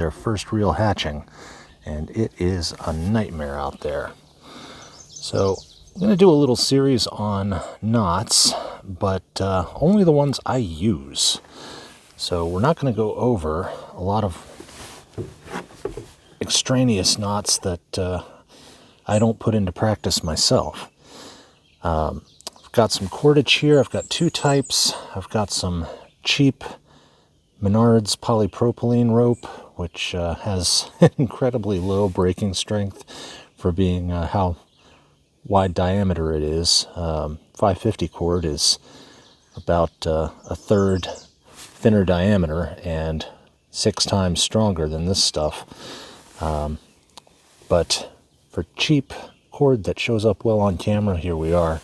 their first real hatching, and it is a nightmare out there. So I'm going to do a little series on knots, but only the ones I use. So we're not going to go over a lot of extraneous knots that I don't put into practice myself. I've got some cordage here. I've got two types. I've got some cheap Menards polypropylene rope, which has incredibly low breaking strength for being how wide diameter it is. 550 cord is about a third thinner diameter and 6 times stronger than this stuff. But for cheap cord that shows up well on camera, here we are.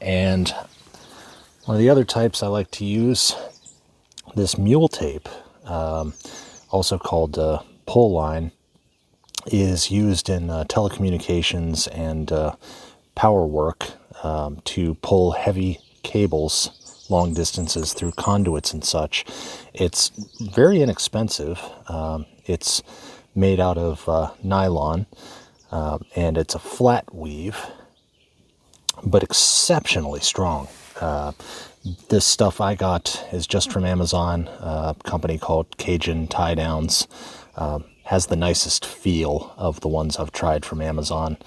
And one of the other types I like to use, this Mule Tape, also called pull line, is used in telecommunications and power work to pull heavy cables long distances through conduits and such. It's very inexpensive. It's made out of nylon, and it's a flat weave, but exceptionally strong. This stuff I got is just from Amazon, a company called Cajun Tie Downs. Has the nicest feel of the ones I've tried from Amazon.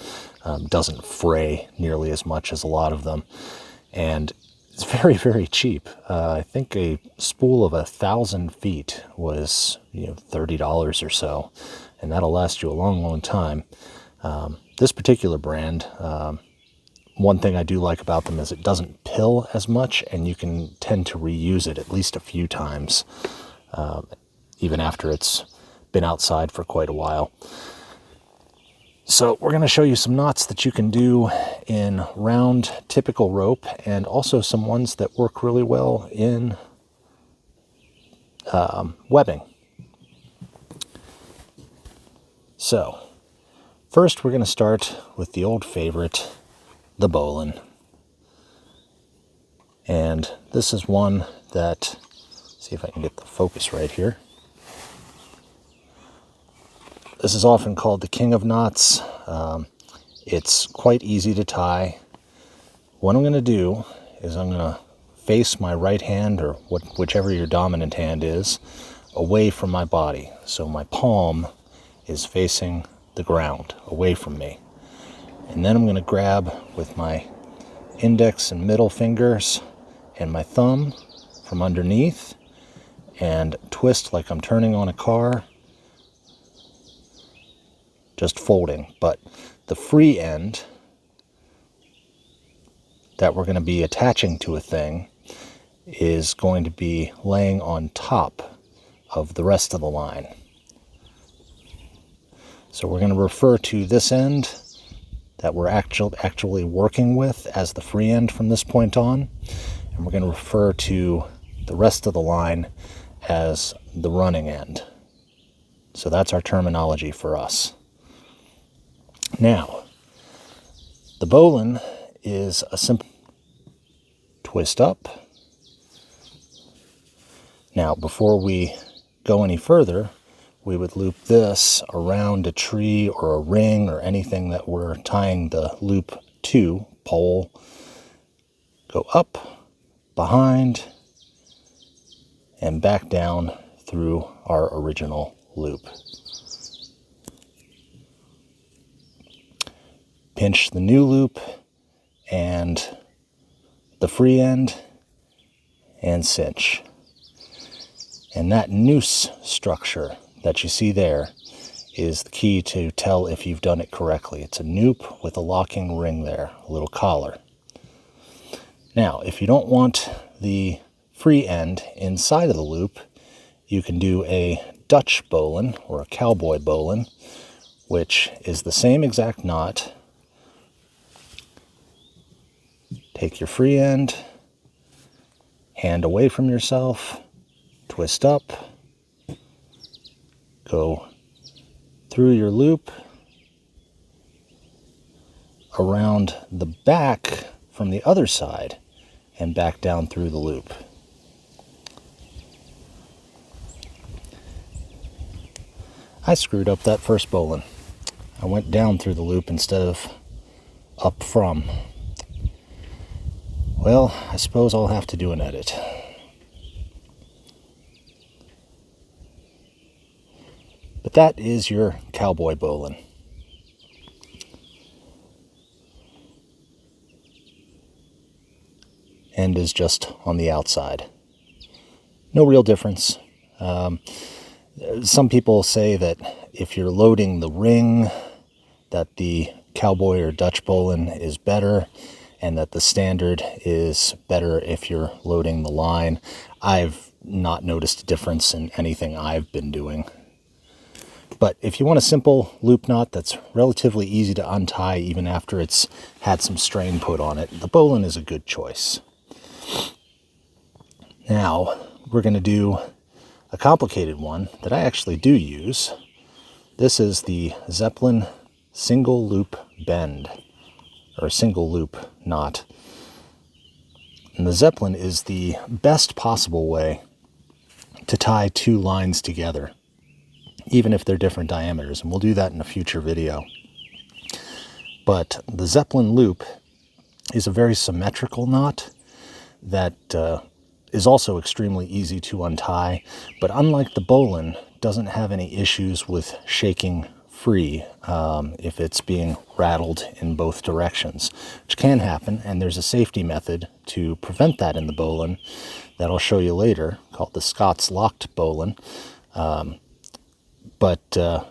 Doesn't fray nearly as much as a lot of them. And it's very, very cheap. I think a spool of 1,000 feet was $30 or so. And that'll last you a long, long time. This particular brand, one thing I do like about them is it doesn't pill as much, and you can tend to reuse it at least a few times, even after it's been outside for quite a while. So we're going to show you some knots that you can do in round typical rope, and also some ones that work really well in webbing. So first we're going to start with the old favorite, the Bolan. And this is one that, see if I can get the focus right here. This is often called the king of knots. It's quite easy to tie. What I'm going to do is I'm going to face my right hand, or whichever your dominant hand is, away from my body. So my palm is facing the ground, away from me. And then I'm going to grab with my index and middle fingers and my thumb from underneath and twist like I'm turning on a car, just folding. But the free end that we're going to be attaching to a thing is going to be laying on top of the rest of the line. So we're going to refer to this end that we're actually working with as the free end from this point on, and we're going to refer to the rest of the line as the running end. So that's our terminology for us. Now, the Bolan is a simple twist up. Now, before we go any further, we would loop this around a tree or a ring or anything that we're tying the loop to, pole, go up, behind, and back down through our original loop. Pinch the new loop and the free end and cinch. And that noose structure that you see there is the key to tell if you've done it correctly. It's a noop with a locking ring there, a little collar. Now, if you don't want the free end inside of the loop, you can do a Dutch Bolan or a cowboy Bolan, which is the same exact knot. Take your free end, hand away from yourself, twist up, go through your loop, around the back from the other side, and back down through the loop. I screwed up that first Bolan. I went down through the loop instead of up from. Well, I suppose I'll have to do an edit. But that is your cowboy Bolan. End is just on the outside. No real difference. Some people say that if you're loading the ring, that the cowboy or Dutch Bolan is better, and that the standard is better if you're loading the line. I've not noticed a difference in anything I've been doing. But if you want a simple loop knot that's relatively easy to untie even after it's had some strain put on it, the Bolan is a good choice. Now, we're going to do a complicated one that I actually do use. This is the Zeppelin single loop bend, or single loop knot. And the Zeppelin is the best possible way to tie two lines together, even if they're different diameters, and we'll do that in a future video. But the Zeppelin loop is a very symmetrical knot that is also extremely easy to untie, but unlike the Bolan, doesn't have any issues with shaking free if it's being rattled in both directions, which can happen, and there's a safety method to prevent that in the Bolan that I'll show you later, called the Scots locked Bolan. But the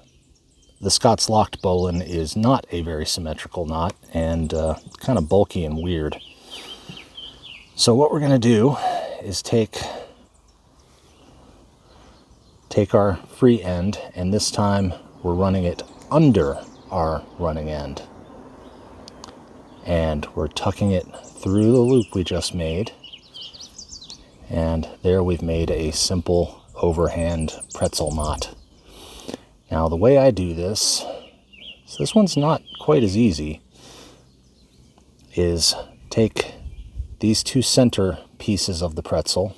Scots locked Bolan is not a very symmetrical knot, and kind of bulky and weird. So what we're going to do is take our free end, and this time we're running it under our running end. And we're tucking it through the loop we just made. And there we've made a simple overhand pretzel knot. Now the way I do this, so this one's not quite as easy, is take these two center pieces of the pretzel,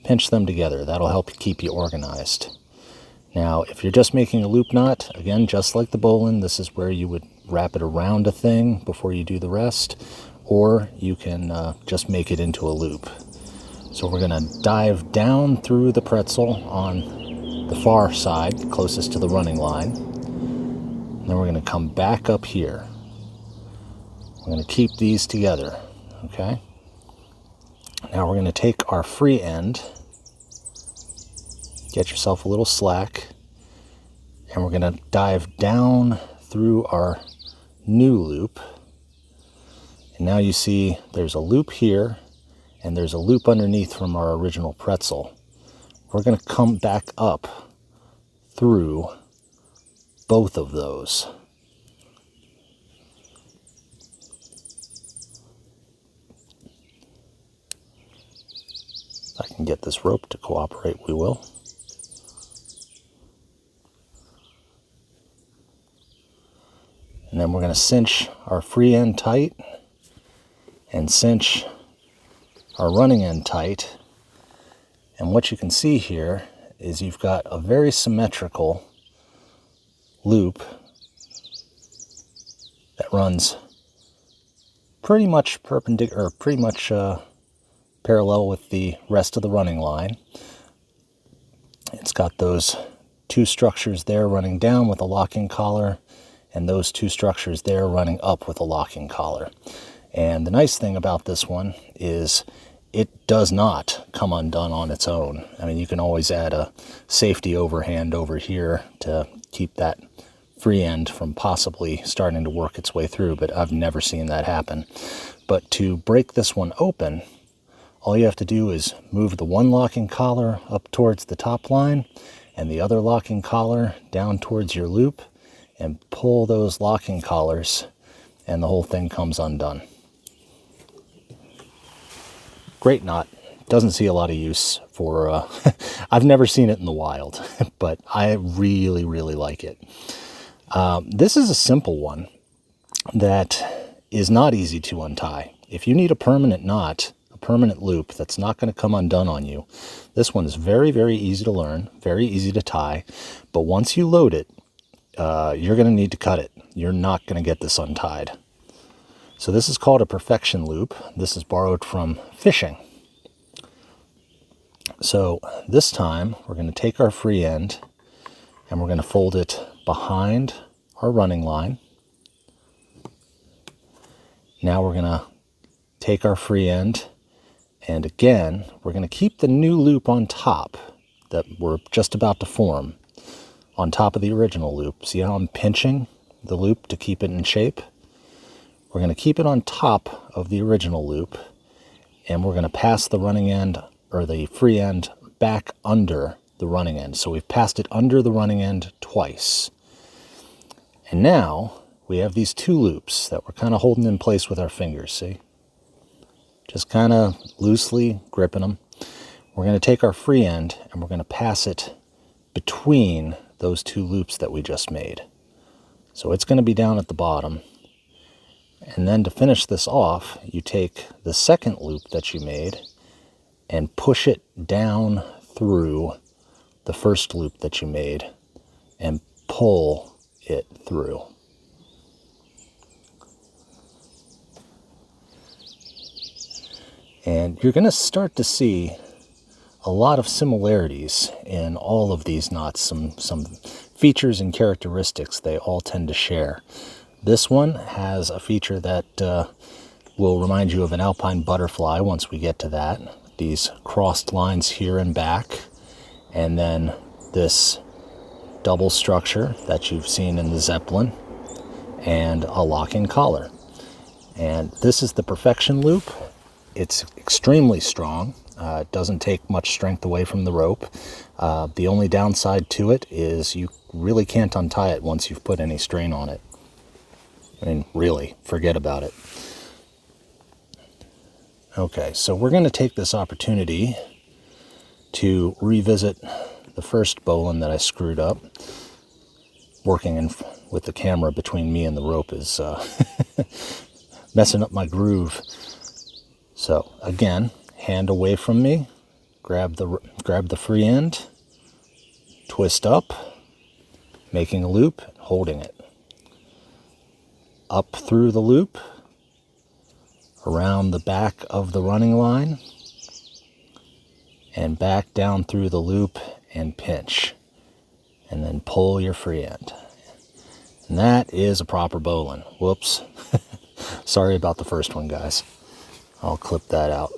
pinch them together. That'll help keep you organized. Now, if you're just making a loop knot, again, just like the Bolan, this is where you would wrap it around a thing before you do the rest, or you can just make it into a loop. So we're going to dive down through the pretzel on the far side, closest to the running line. And then we're going to come back up here. We're going to keep these together, okay? Now we're going to take our free end, get yourself a little slack, and we're going to dive down through our new loop. And now you see there's a loop here, and there's a loop underneath from our original pretzel. We're going to come back up through both of those. If I can get this rope to cooperate, we will. And then we're going to cinch our free end tight and cinch our running end tight. And what you can see here is you've got a very symmetrical loop that runs pretty much perpendicular, or pretty much parallel with the rest of the running line. It's got those two structures there running down with a locking collar, and those two structures there running up with a locking collar. And the nice thing about this one is it does not come undone on its own. I mean, you can always add a safety overhand over here to keep that free end from possibly starting to work its way through, but I've never seen that happen. But to break this one open, all you have to do is move the one locking collar up towards the top line and the other locking collar down towards your loop, and pull those locking collars, and the whole thing comes undone. Great knot. Doesn't see a lot of use for, I've never seen it in the wild, but I really, really like it. This is a simple one that is not easy to untie. If you need a permanent knot, a permanent loop that's not going to come undone on you, this one is very, very easy to learn, very easy to tie, but once you load it, you're going to need to cut it. You're not going to get this untied. So this is called a perfection loop. This is borrowed from fishing. So this time we're going to take our free end and we're going to fold it behind our running line. Now we're going to take our free end, and again, we're going to keep the new loop on top that we're just about to form on top of the original loop. See how I'm pinching the loop to keep it in shape? We're going to keep it on top of the original loop, and we're going to pass the running end, or the free end, back under the running end. So we've passed it under the running end twice. And now we have these two loops that we're kind of holding in place with our fingers, see? Just kind of loosely gripping them. We're going to take our free end and we're going to pass it between those two loops that we just made. So it's going to be down at the bottom. And then to finish this off, you take the second loop that you made and push it down through the first loop that you made and pull it through. And you're going to start to see a lot of similarities in all of these knots, some features and characteristics they all tend to share. This one has a feature that will remind you of an alpine butterfly once we get to that. These crossed lines here and back, and then this double structure that you've seen in the Zeppelin, and a locking collar. And this is the perfection loop. It's extremely strong. It doesn't take much strength away from the rope. The only downside to it is you really can't untie it once you've put any strain on it. I mean, really, forget about it. Okay, so we're going to take this opportunity to revisit the first Bolan that I screwed up. Working with the camera between me and the rope is messing up my groove. So again, hand away from me, grab the free end, twist up, making a loop, holding it. Up through the loop, around the back of the running line, and back down through the loop and pinch. And then pull your free end. And that is a proper Bolan. Whoops. Sorry about the first one, guys. I'll clip that out.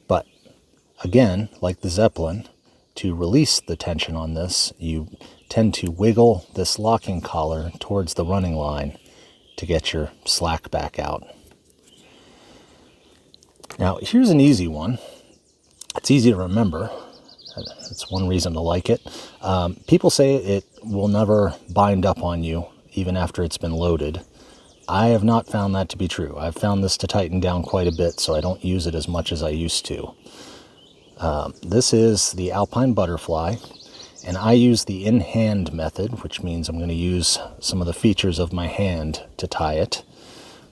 But again, like the Zeppelin, to release the tension on this, you tend to wiggle this locking collar towards the running line to get your slack back out. Now, here's an easy one. It's easy to remember. That's one reason to like it. People say it will never bind up on you, even after it's been loaded. I have not found that to be true. I've found this to tighten down quite a bit, so I don't use it as much as I used to. This is the Alpine Butterfly, and I use the in-hand method, which means I'm going to use some of the features of my hand to tie it.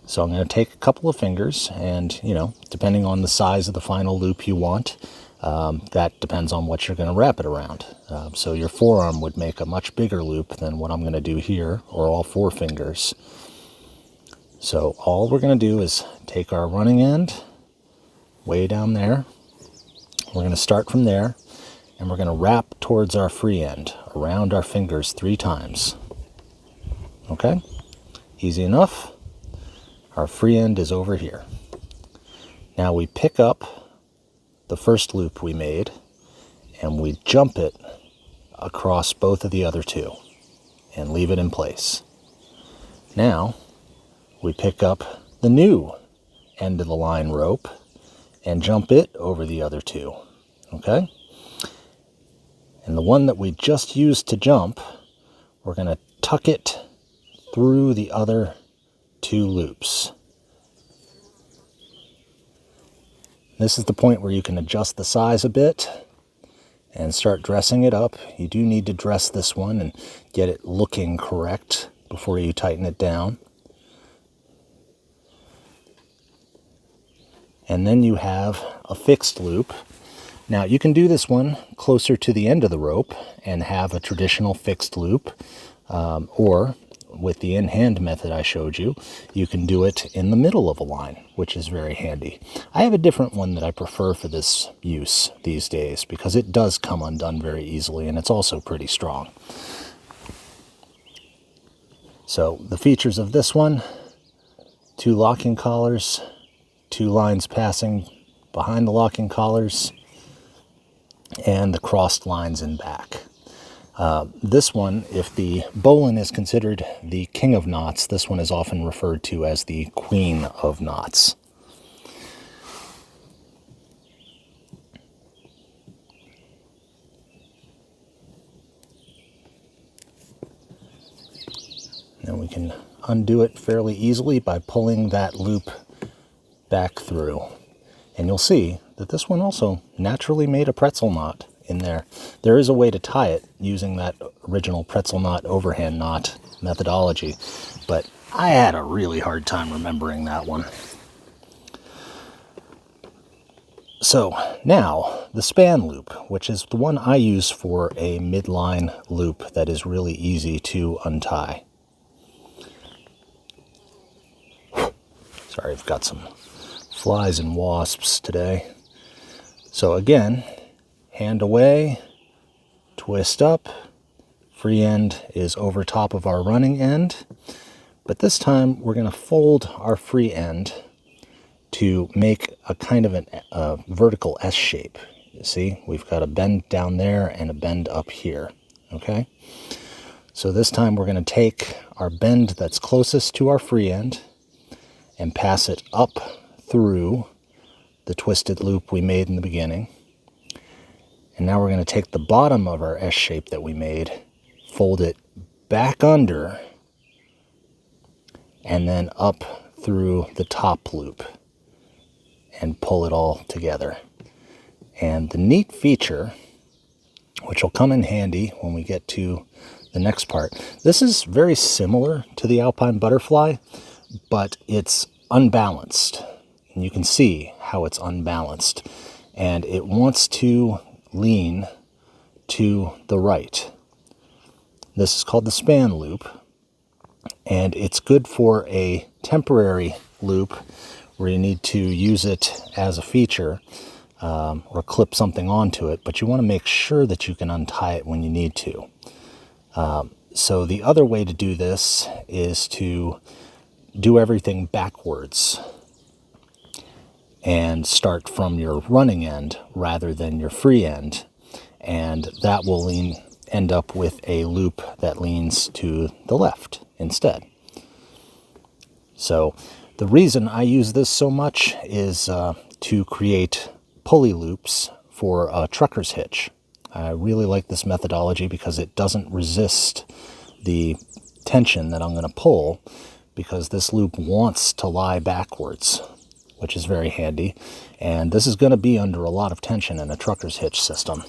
So I'm going to take a couple of fingers, and, you know, depending on the size of the final loop you want, that depends on what you're going to wrap it around. So your forearm would make a much bigger loop than what I'm going to do here, or all four fingers. So all we're going to do is take our running end way down there. We're going to start from there, and we're going to wrap towards our free end around our fingers 3 times. Okay? Easy enough. Our free end is over here. Now we pick up the first loop we made, and we jump it across both of the other two and leave it in place. Now we pick up the new end of the line rope and jump it over the other two. Okay? And the one that we just used to jump, we're going to tuck it through the other 2 loops. This is the point where you can adjust the size a bit and start dressing it up. You do need to dress this one and get it looking correct before you tighten it down. And then you have a fixed loop, Now you can do this one closer to the end of the rope and have a traditional fixed loop, or with the in-hand method I showed you, you can do it in the middle of a line, which is very handy. I have a different one that I prefer for this use these days because it does come undone very easily and it's also pretty strong. So the features of this one: 2 locking collars, 2 lines passing behind the locking collars, and the crossed lines in back. This one, if the Bolan is considered the king of knots, this one is often referred to as the queen of knots. Then we can undo it fairly easily by pulling that loop back through. And you'll see that this one also naturally made a pretzel knot in there. There is a way to tie it using that original pretzel knot overhand knot methodology, but I had a really hard time remembering that one. So now the span loop, which is the one I use for a midline loop that is really easy to untie. Sorry, I've got some flies and wasps today. So again, hand away, twist up, free end is over top of our running end, but this time we're going to fold our free end to make a kind of a vertical S shape. You see, we've got a bend down there and a bend up here, okay? So this time we're going to take our bend that's closest to our free end and pass it up through the twisted loop we made in the beginning. And now we're going to take the bottom of our S shape that we made, fold it back under, and then up through the top loop and pull it all together. And the neat feature, which will come in handy when we get to the next part, this is very similar to the Alpine Butterfly, but it's unbalanced. And you can see how it's unbalanced. And it wants to lean to the right. This is called the span loop, and it's good for a temporary loop where you need to use it as a feature or clip something onto it, but you want to make sure that you can untie it when you need to. So the other way to do this is to do everything backwards and start from your running end rather than your free end, and that will end up with a loop that leans to the left instead. So the reason I use this so much is to create pulley loops for a trucker's hitch. I really like this methodology because it doesn't resist the tension that I'm going to pull, because this loop wants to lie backwards, which is very handy. And this is going to be under a lot of tension in a trucker's hitch system.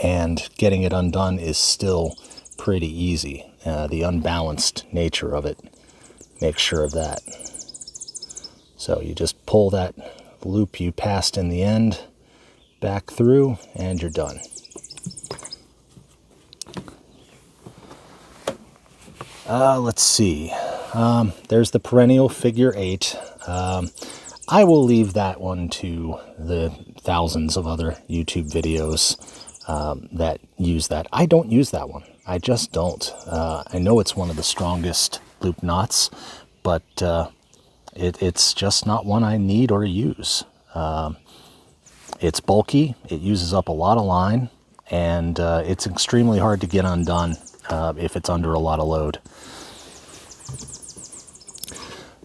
And getting it undone is still pretty easy. The unbalanced nature of it makes sure of that. So you just pull that loop you passed in the end back through and you're done. Let's see. There's the perennial figure 8. I will leave that one to the thousands of other YouTube videos that use that. I don't use that one. I just don't. I know it's one of the strongest loop knots, but it's just not one I need or use. It's bulky, it uses up a lot of line, and it's extremely hard to get undone if it's under a lot of load.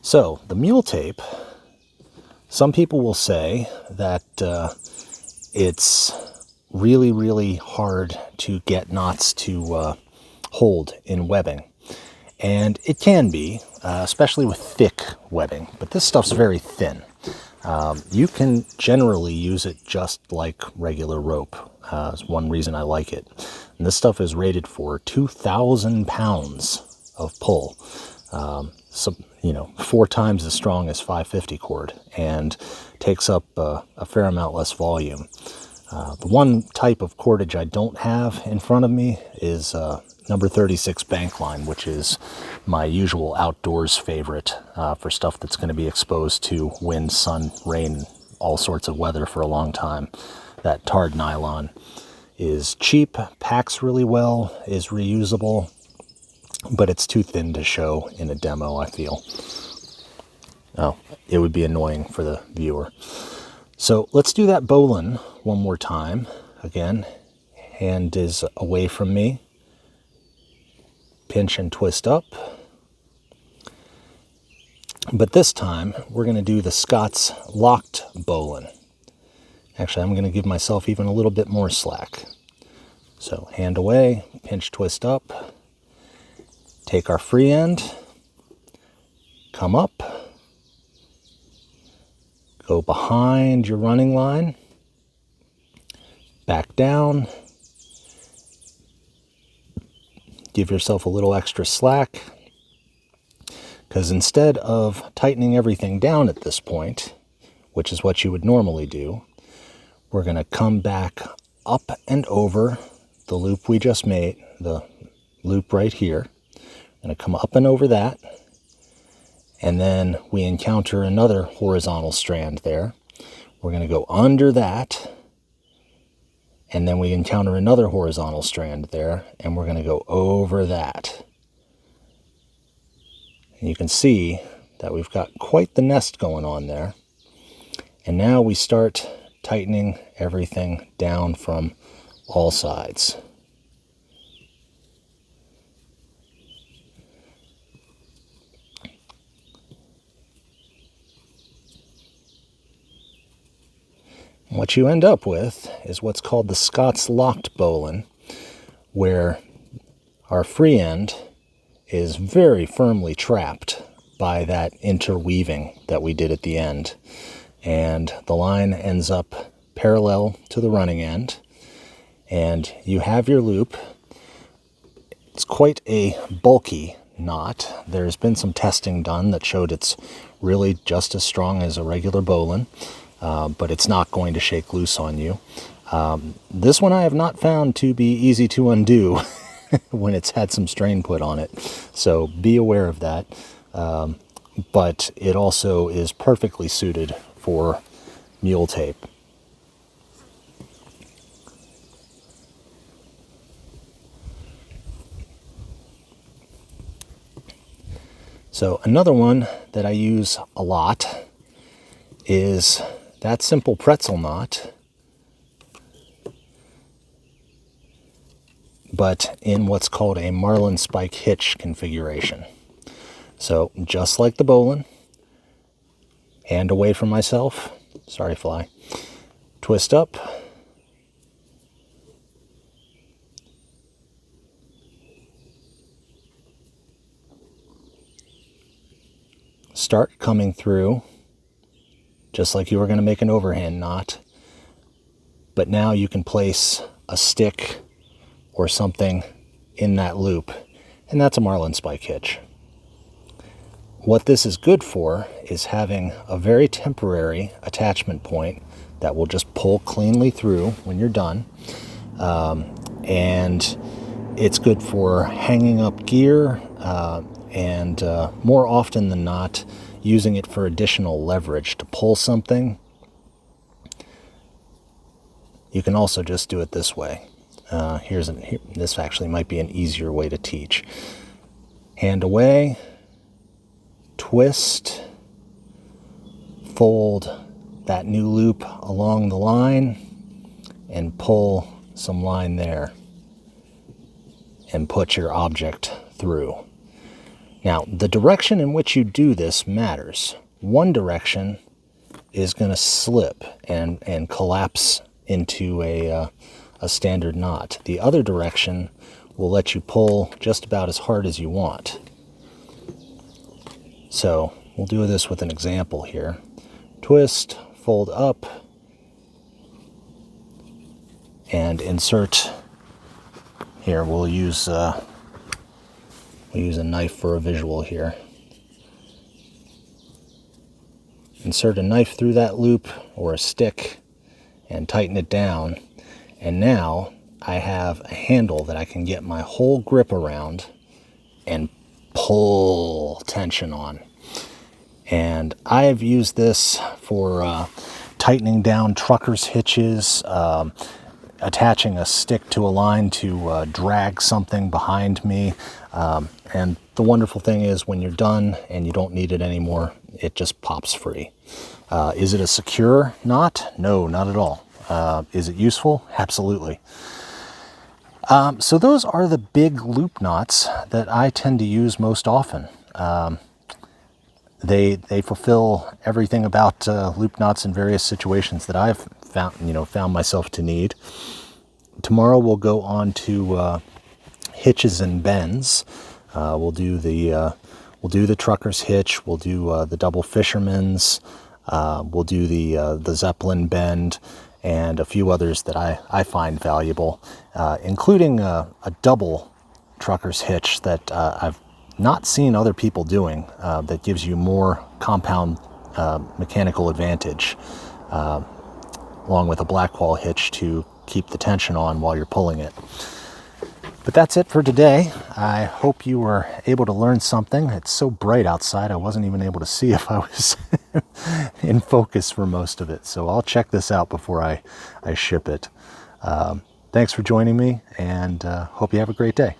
So, the Mule Tape, some people will say that it's really, really hard to get knots to hold in webbing. And it can be, especially with thick webbing, but this stuff's very thin. You can generally use it just like regular rope. That's one reason I like it. And this stuff is rated for 2,000 pounds of pull. So, 4 times as strong as 550 cord, and takes up a fair amount less volume. The one type of cordage I don't have in front of me is number 36 bank line, which is my usual outdoors favorite for stuff that's going to be exposed to wind, sun, rain, all sorts of weather for a long time. That tarred nylon is cheap, packs really well, is reusable, but it's too thin to show in a demo, I feel. Oh, it would be annoying for the viewer. So let's do that Bolan one more time. Again, hand is away from me. Pinch and twist up. But this time, we're going to do the Scott's locked Bolan. Actually, I'm going to give myself even a little bit more slack. So hand away, pinch, twist up. Take our free end. Come up. Go behind your running line. Back down. Give yourself a little extra slack, because instead of tightening everything down at this point, which is what you would normally do, we're going to come back up and over the loop we just made, the loop right here. Going to come up and over that, and then we encounter another horizontal strand there. We're going to go under that, and then we encounter another horizontal strand there, and we're going to go over that. And you can see that we've got quite the nest going on there. And now we start tightening everything down from all sides. What you end up with is what's called the Scott's locked Bolan, where our free end is very firmly trapped by that interweaving that we did at the end. And the line ends up parallel to the running end. And you have your loop. It's quite a bulky knot. There's been some testing done that showed it's really just as strong as a regular Bolan. But it's not going to shake loose on you. This one I have not found to be easy to undo when it's had some strain put on it. So be aware of that. But it also is perfectly suited for mule tape. So another one that I use a lot is that simple pretzel knot, but in what's called a marlin spike hitch configuration. So just like the Bolan, hand away from myself, sorry fly, twist up, start coming through just like you were going to make an overhand knot, but now you can place a stick or something in that loop, and that's a marlin spike hitch. What this is good for is having a very temporary attachment point that will just pull cleanly through when you're done, and it's good for hanging up gear, and more often than not, using it for additional leverage to pull something. You can also just do it this way. This actually might be an easier way to teach. Hand away, twist, fold that new loop along the line, and pull some line there, and put your object through. Now, the direction in which you do this matters. One direction is going to slip and collapse into a standard knot. The other direction will let you pull just about as hard as you want. So we'll do this with an example here. Twist, fold up, and insert. Here, we'll use a knife for a visual here. Insert a knife through that loop or a stick, and tighten it down. And now I have a handle that I can get my whole grip around and pull tension on. And I've used this for tightening down truckers' hitches, attaching a stick to a line to drag something behind me. And the wonderful thing is when you're done and you don't need it anymore, it just pops free. Is it a secure knot? No, not at all. Is it useful? Absolutely. So those are the big loop knots that I tend to use most often. They fulfill everything about loop knots in various situations that I've found myself to need. Tomorrow we'll go on to hitches and bends. We'll do the trucker's hitch. We'll do the double fisherman's. We'll do the Zeppelin bend, and a few others that I find valuable, including a double trucker's hitch that I've not seen other people doing, that gives you more compound mechanical advantage, along with a blackwall hitch to keep the tension on while you're pulling it. But that's it for today. I hope you were able to learn something. It's so bright outside, I wasn't even able to see if I was in focus for most of it. So I'll check this out before I ship it. Thanks for joining me, and hope you have a great day.